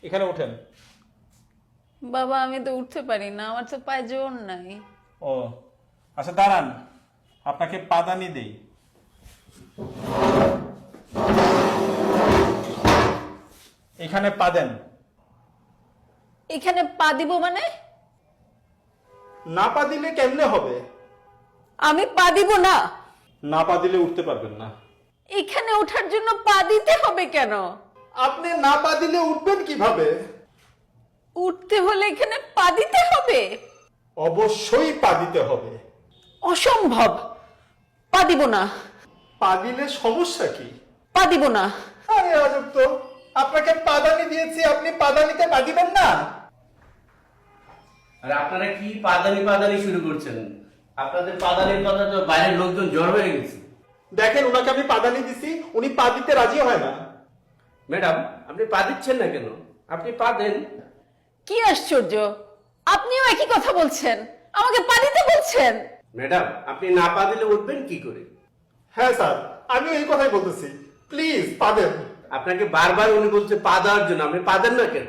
এখানে ওঠেন। বাবা আমি তো উঠতে পারি না, আমার তো পায়ে জোর নাই। ও আচ্ছা দাঁড়ান, আপনাকে পাদানি দেই। এখানে পা দেন। এখানে পা দিব মানে? না পা দিলে কেমনে হবে? আমি পা দিব না। না পা দিলে উঠতে পারবেন না। এখানে ওঠার জন্য পা দিতে হবে কেন? আপনি না পা দিলে উঠবেন কিভাবে? উঠতে হলে এখানে পা দিতে হবে? অবশ্যই পা দিতে হবে। অসম্ভব, পা দিব না। পা দিলে সমস্যা কি? পা দিব না। আরে আজব তো, আপনাকে পাদানি দিয়েছি, আপনি পাদানিতে পা দিবেন না? আর আপনারা কি পাদানি পাদানি শুরু করছেন? আপনাদের পাদানির কথা তো বাইরের লোকজন জড় হয়ে গেছে। দেখেন ওনাকে আমি পাদানি দিছি, উনি পা দিতে রাজি হয় না। ম্যাডাম আপনি পা দিচ্ছেন না কেন? আপনি পা দেন। কি আশ্চর্য, আপনিও একই কথা বলছেন, আমাকে পা দিতে বলছেন। ম্যাডাম আপনি না পা দিলে উঠবেন কি করে? হ্যাঁ স্যার, আমি এই কথাই বলতেছি, প্লিজ পা দেন। আপনাকে বারবার উনি বলছে পা দেওয়ার জন্য, আপনি পা দেন না কেন?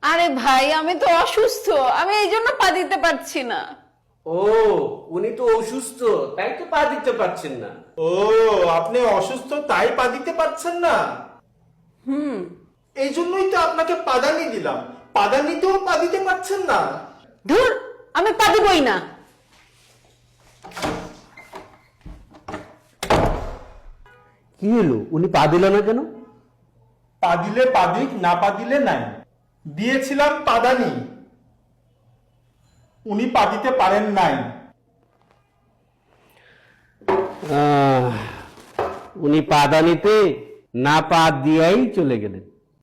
আরে ভাই আমি তো অসুস্থ, আমি এই জন্য পা দিতে পারছি না। ও উনি তো অসুস্থ, তাই তো পা দিতে পারছেন না। ও আপনি অসুস্থ তাই পা দিতে পারছেন না? এই জন্যই তো আপনাকে পাদানি দিলাম, পাদানিতেও পা দিতে পারছেন না। ধুর, আমি পা দিবই না। কি হলো, উনি পা দিল না কেন? পা দিলে পা দিক, না পা দিলে নাই। দিয়েছিলাম পাদানি, উনি পা দিতে পারেন নাই। উনি পাদানিতে না পা দিয়েই চলে গেলেন।